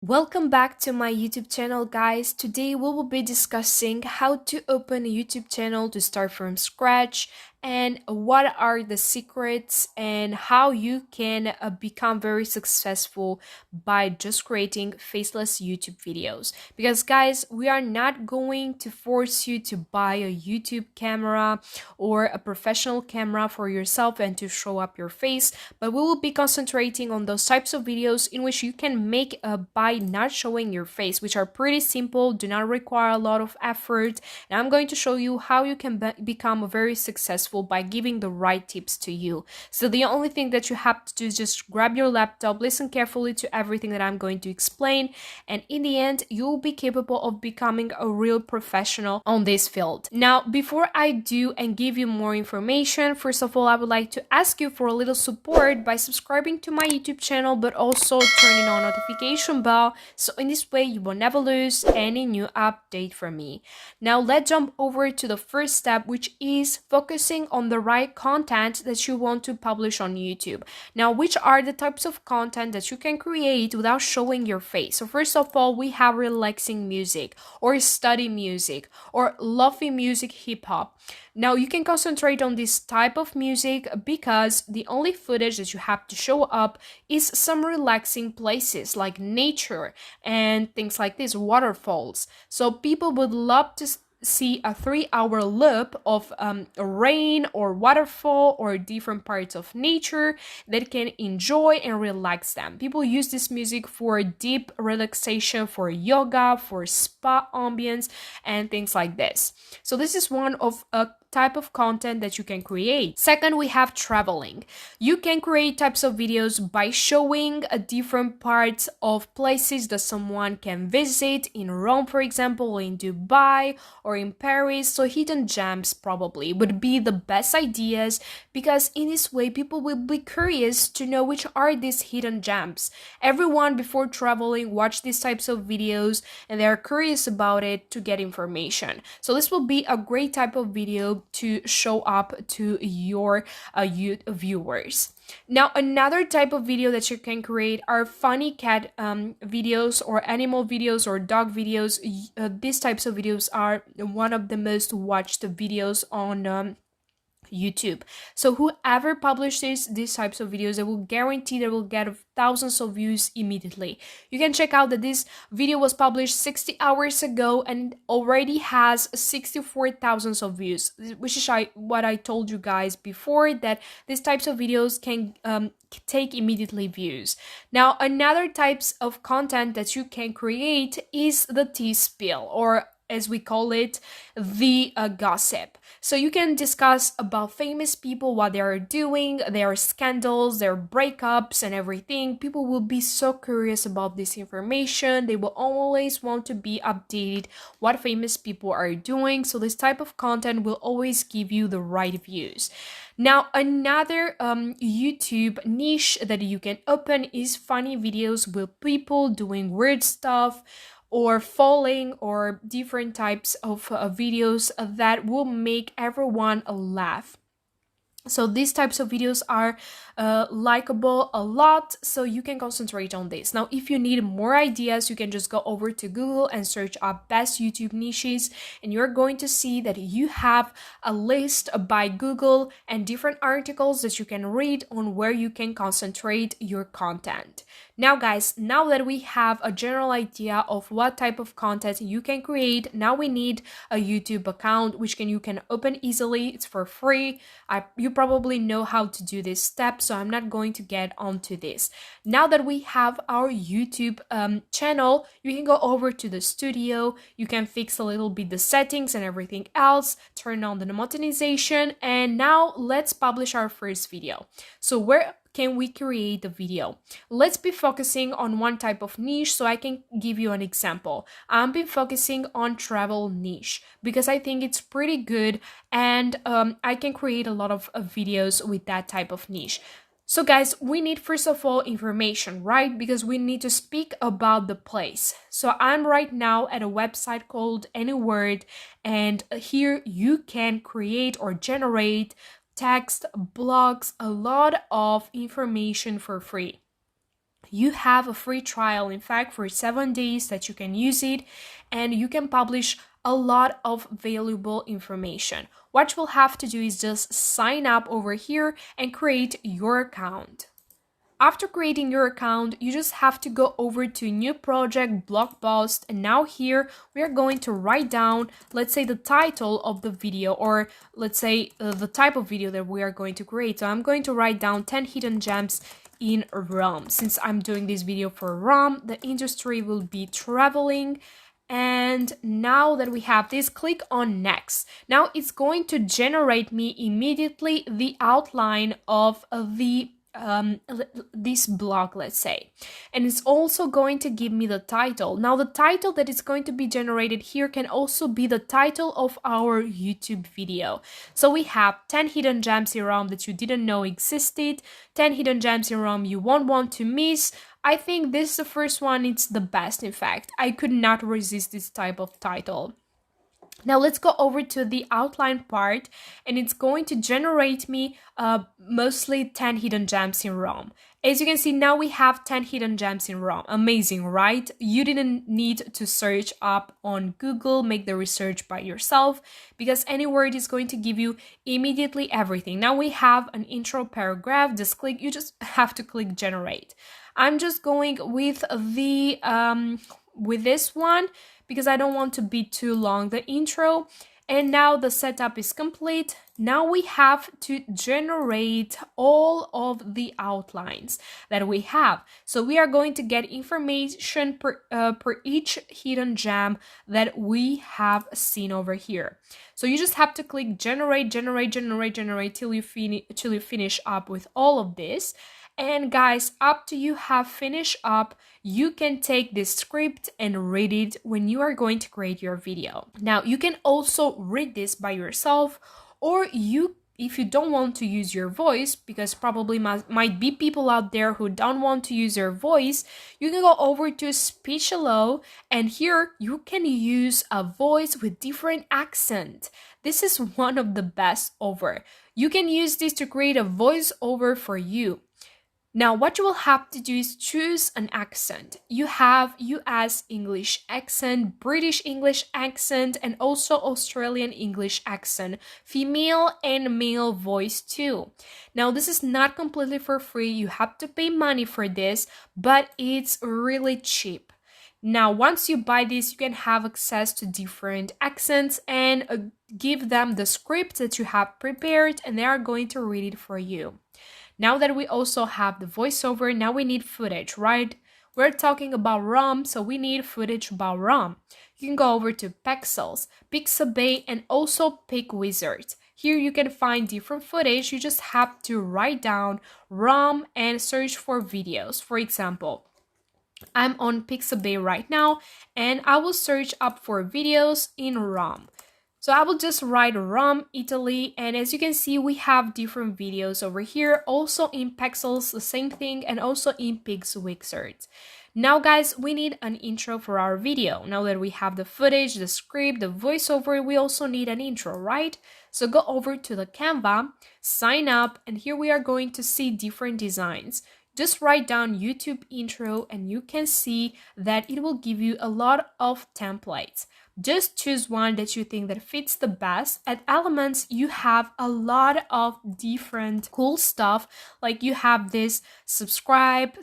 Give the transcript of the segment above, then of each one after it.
Welcome back to my YouTube channel, guys. Today we will be discussing how to open a YouTube channel to start from scratch and what are the secrets and how you can become very successful by just creating faceless YouTube videos. Because guys, we are not going to force you to buy a YouTube camera or a professional camera for yourself and to show up your face, but we will be concentrating on those types of videos in which you can make by not showing your face, which are pretty simple, do not require a lot of effort, and I'm going to show you how you can become very successful by giving the right tips to you. So the only thing that you have to do is just grab your laptop, listen carefully to everything that I'm going to explain, and in the end you'll be capable of becoming a real professional on this field. Now, before I do and give you more information, first of all, I would like to ask you for a little support by subscribing to my YouTube channel, but also turning on notification bell, so in this way you will never lose any new update from me. Now let's jump over to the first step, which is focusing on the right content that you want to publish on YouTube. Now, which are the types of content that you can create without showing your face? So first of all, we have relaxing music or study music or lofi music, hip hop. Now you can concentrate on this type of music because the only footage that you have to show up is some relaxing places like nature and things like this, waterfalls. So people would love to see a 3-hour loop of rain or waterfall or different parts of nature that can enjoy and relax them. People use this music for deep relaxation, for yoga, for spa ambience, and things like this. So this is one of a type of content that you can create. Second, we have traveling. You can create types of videos by showing different parts of places that someone can visit in Rome, for example, in Dubai or in Paris. So hidden gems probably would be the best ideas, because in this way people will be curious to know which are these hidden gems. Everyone before traveling watch these types of videos and they are curious about it to get information. So this will be a great type of video to show up to your viewers. Now, another type of video that you can create are funny cat videos or animal videos or dog videos. These types of videos are one of the most watched videos on YouTube. So whoever publishes these types of videos, they will guarantee they will get thousands of views immediately. You can check out that this video was published 60 hours ago and already has 64,000 of views, which is what I told you guys before, that these types of videos can take immediately views. Now, another types of content that you can create is the tea spill, or as we call it, the gossip. So you can discuss about famous people, what they are doing, their scandals, their breakups and everything. People will be so curious about this information. They will always want to be updated what famous people are doing. So this type of content will always give you the right views. Now, another YouTube niche that you can open is funny videos with people doing weird stuff or falling, or different types of videos that will make everyone laugh. So these types of videos are likable a lot, so you can concentrate on this. Now, if you need more ideas, you can just go over to Google and search up best YouTube niches, and you're going to see that you have a list by Google and different articles that you can read on where you can concentrate your content. Now guys, now that we have a general idea of what type of content you can create, now we need a YouTube account which you can open easily. It's for free. You probably know how to do this step, so I'm not going to get onto this. Now that we have our YouTube channel, you can go over to the studio, you can fix a little bit the settings and everything else, turn on the monetization, and now let's publish our first video. So where can we create the video? Let's be focusing on one type of niche, so I can give you an example. I've been focusing on travel niche because I think it's pretty good, and I can create a lot of videos with that type of niche. So guys, we need first of all information, right? Because we need to speak about the place. So I'm right now at a website called Anyword, and here you can create or generate text, blogs, a lot of information for free. You have a free trial, in fact, for 7 days that you can use it, and you can publish a lot of valuable information. What you'll have to do is just sign up over here and create your account. After creating your account, you just have to go over to new project, blog post, and now here we are going to write down, let's say, the title of the video, or let's say the type of video that we are going to create. So I'm going to write down 10 hidden gems in Rome. Since I'm doing this video for Rome, the industry will be traveling. And now that we have this, click on next. Now it's going to generate me immediately the outline of the this blog, let's say, and it's also going to give me the title. Now the title that is going to be generated here can also be the title of our YouTube video. So we have 10 hidden gems in Rome that you didn't know existed, 10 hidden gems in Rome you won't want to miss. I think this is the first one. It's the best. In fact, I could not resist this type of title. Now let's go over to the outline part, and it's going to generate me mostly 10 hidden gems in Rome. As you can see, now we have 10 hidden gems in Rome. Amazing, right? You didn't need to search up on Google, make the research by yourself, because any word is going to give you immediately everything. Now we have an intro paragraph. You just have to click generate. I'm just going with the with this one because I don't want to be too long, the intro. And now the setup is complete. Now we have to generate all of the outlines that we have. So we are going to get information per each hidden gem that we have seen over here. So you just have to click generate till you finish up with all of this. And guys, after you have finished up, you can take this script and read it when you are going to create your video. Now, you can also read this by yourself, or if you don't want to use your voice, because probably might be people out there who don't want to use their voice, you can go over to speech allow, and here you can use a voice with different accent. This is one of the best over. You can use this to create a voiceover for you. Now, what you will have to do is choose an accent. You have US English accent, British English accent, and also Australian English accent, female and male voice too. Now, this is not completely for free. You have to pay money for this, but it's really cheap. Now, once you buy this, you can have access to different accents and give them the script that you have prepared, and they are going to read it for you. Now that we also have the voiceover, now we need footage, right? We're talking about Rome, so we need footage about Rome. You can go over to Pixels, Pixabay, and also PicWizard. Here you can find different footage. You just have to write down Rome and search for videos. For example, I'm on Pixabay right now, and I will search up for videos in Rome. So I will just write Rome, Italy, and as you can see, we have different videos over here. Also in Pixels, the same thing, and also in PicWizard. Now guys, we need an intro for our video. Now that we have the footage, the script, the voiceover, we also need an intro, right? So go over to the Canva, sign up, and here we are going to see different designs. Just write down YouTube intro and you can see that it will give you a lot of templates. Just choose one that you think that fits the best. At Elements, you have a lot of different cool stuff. Like you have this subscribe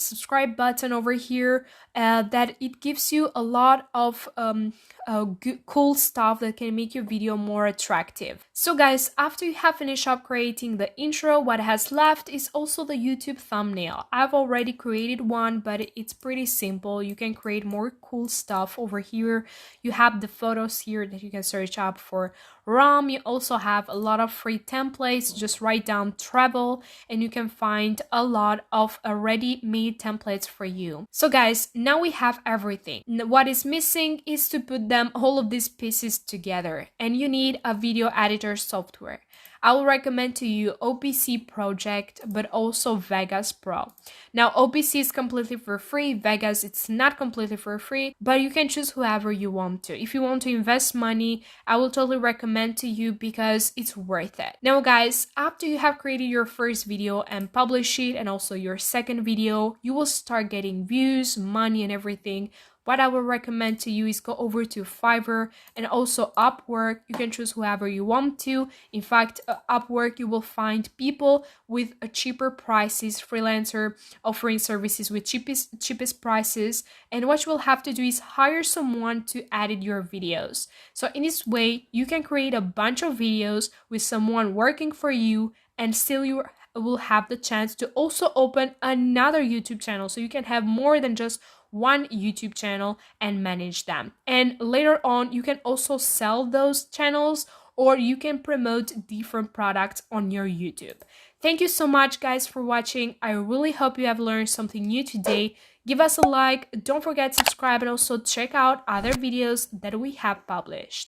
button over here that it gives you a lot of cool stuff that can make your video more attractive. So guys, after you have finished up creating the intro, what has left is also the YouTube thumbnail. I've already created one, but it's pretty simple. You can create more cool stuff over here. You have the photos here that you can search up for Rome. You also have a lot of free templates. Just write down travel and you can find a lot of already made templates for you. So guys, now we have everything. What is missing is to put all of these pieces together, and you need a video editor software. I will recommend to you OPC Project, but also Vegas Pro. Now, OPC is completely for free. Vegas, it's not completely for free, but you can choose whoever you want to. If you want to invest money, I will totally recommend to you because it's worth it. Now, guys, after you have created your first video and publish it, and also your second video, you will start getting views, money, and everything. What I would recommend to you is go over to Fiverr and also Upwork. You can choose whoever you want to. In fact, Upwork, you will find people with a cheaper prices, freelancer offering services with cheapest prices. And what you will have to do is hire someone to edit your videos. So in this way, you can create a bunch of videos with someone working for you, and still you will have the chance to also open another YouTube channel, so you can have more than just one YouTube channel and manage them. And later on, you can also sell those channels, or you can promote different products on your YouTube. Thank you so much, guys, for watching. I really hope you have learned something new today. Give us a like, don't forget to subscribe, and also check out other videos that we have published.